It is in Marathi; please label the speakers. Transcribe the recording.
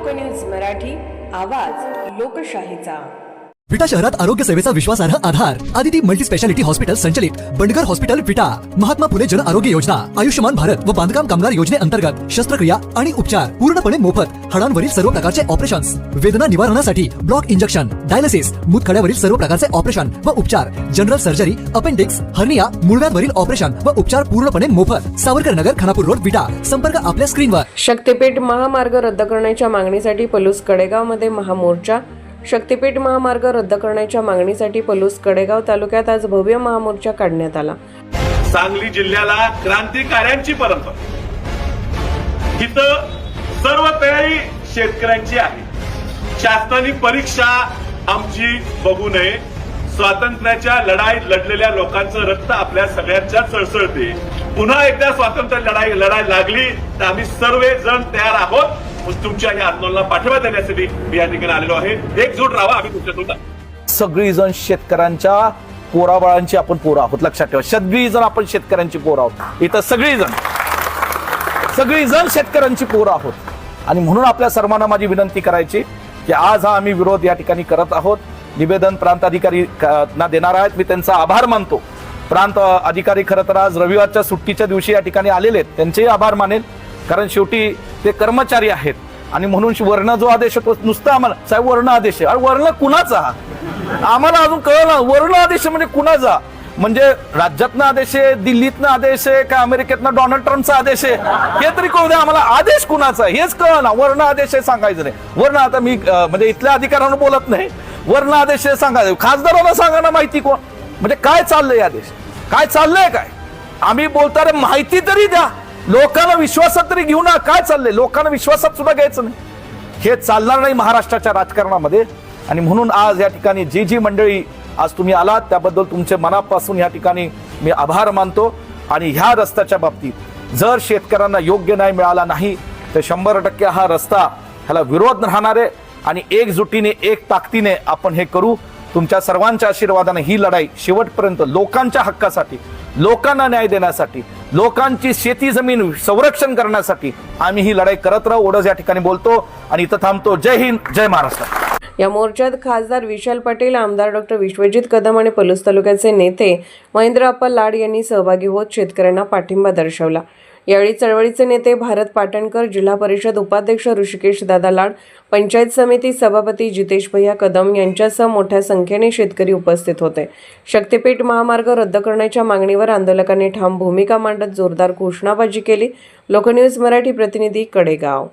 Speaker 1: लोकन्यूज मराठी, आवाज लोकशाहीचा।
Speaker 2: विटा शहरात आरोग्य सेवेचा विश्वासार्ह आधार आदिती मल्टी स्पेशालिटी हॉस्पिटल संचलित बंडगर हॉस्पिटल विटा, महात्मा फुले जन आरोग्य योजना, आयुष्यमान भारत व बांधकाम कामगार योजनेअंतर्गत शस्त्रक्रिया आणि उपचार पूर्णपणे मोफत, हाडांवरील सर्व प्रकारचे ऑपरेशन्स, वेदना निवारणासाठी ब्लॉक इंजेक्शन, डायलिसिस, मूतखड्यावरील सर्व प्रकारचे ऑपरेशन व उपचार, जनरल सर्जरी, अपेंडिक्स, हर्निया, मूळव्याधवरील ऑपरेशन व उपचार पूर्णपणे मोफत। सावरकर नगर, खानापूर रोड, विटा। संपर्क आपल्या स्क्रीनवर।
Speaker 1: शक्तीपीठ महामार्ग रद्द करण्याच्या मागणीसाठी पलूस कडेगावमध्ये महामोर्चा। शक्तीपीठ महामार्ग रद्द करण्याच्या मागणीसाठी पलूस कडेगाव तालुक्यात आज भव्य महामोर्चा काढण्यात आला।
Speaker 3: सांगली जिल्ह्याला क्रांतिकार्यांची परंपरा, इथं सर्व तयारी शेतकऱ्यांची आहे। शासनाने परीक्षा आमची बघू नये। स्वातंत्र्याच्या लढाईत लढलेल्या लोकांचं रक्त आपल्या सगळ्यांच्या सळसळते। पुन्हा एकदा स्वातंत्र्य लढाई लागली तर आम्ही सर्वजण तयार आहोत। तुमच्या या आंदोलनाला पाठिंबा देण्यासाठी मी या ठिकाणी आलेलो आहे। एकजूट राहा, आम्ही तुमच्यासोबत।
Speaker 4: सगळीजण शेतकऱ्यांच्या पोराबाळांची आपण पोरं आहोत, लक्षात ठेवा। सगळीजण आपण शेतकऱ्यांची पोरं आहोत। इथं सगळीजण शेतकऱ्यांची पोरं आहोत। आणि म्हणून आपल्या सर्वांना माझी विनंती करायची की आज हा आम्ही विरोध या ठिकाणी करत आहोत। निवेदन प्रांत अधिकारी ना देणार आहेत, मी त्यांचा आभार मानतो। प्रांत अधिकारी खरं तर आज रविवारच्या सुट्टीच्या दिवशी या ठिकाणी आलेले आहेत, त्यांचेही आभार मानेल, कारण शेवटी ते कर्मचारी आहेत। आणि म्हणून वर्ण जो आदेश होतो, नुसता आम्हाला साहेब वर्ण आदेश आहे, अरे वर्ण कुणाचा? आम्हाला अजून कळलं वर्ण आदेश म्हणजे कुणाचा? म्हणजे राज्यातनं आदेश आहे, दिल्लीतनं आदेश आहे, का अमेरिकेतनं डोनाल्ड ट्रम्पचा आदेश आहे? हे तरी कळू द्या आम्हाला, आदेश कुणाचा हेच कळलं ना। वर्ण आदेश आहे सांगायचं नाही। वर्ण आता मी म्हणजे इथल्या अधिकाऱ्यांना बोलत नाही, वर्ण आदेश आहे सांगायचं। खासदारांना सांगा ना माहिती कोण, म्हणजे काय चाललंय आदेश, काय चाललंय, काय आम्ही बोलता माहिती तरी द्या, लोकांना विश्वासात तरी घेऊ ना। काय चाललंय लोकांना विश्वासात सुद्धा घ्यायचं नाही, हे चालणार नाही महाराष्ट्राच्या राजकारणामध्ये। आणि म्हणून आज या ठिकाणी जी मंडळी आज तुम्ही आलात त्याबद्दल तुमचे मनापासून या ठिकाणी मी आभार मानतो। आणि ह्या रस्त्याच्या बाबतीत जर शेतकऱ्यांना योग्य न्याय मिळाला नाही तर 100% हा रस्ता ह्याला विरोध राहणार आहे। आणि एकजुटीने एक ताकदीने आपण हे करू। तुमच्या सर्वांच्या आशीर्वादाने ही लढाई शेवटपर्यंत लोकांच्या हक्कासाठी, लोकांना न्याय देण्यासाठी, लोकांची शेती जमीन संरक्षण करण्यासाठी आम्ही ही लढाई करत राहू। एवढंच या ठिकाणी बोलतो आणि इथं थांबतो। जय हिंद, जय महाराष्ट्र।
Speaker 1: या मोर्चात खासदार विशाल पाटील, आमदार डॉक्टर विश्वजित कदम आणि पलूस तालुक्याचे नेते महेंद्र अप्पा लाड यांनी सहभागी होत शेतकऱ्यांना पाठिंबा दर्शवला। यावेळी चळवळीचे नेते भारत पाटणकर, जिल्हा परिषद उपाध्यक्ष ऋषिकेश दादा लाड, पंचायत समिती सभापती जितेश भैया कदम यांच्यासह मोठ्या संख्येने शेतकरी उपस्थित होते। शक्तीपीठ महामार्ग रद्द करण्याच्या मागणीवर आंदोलकांनी ठाम भूमिका मांडत जोरदार घोषणाबाजी केली। लोकन्यूज मराठी प्रतिनिधी कडेगाव।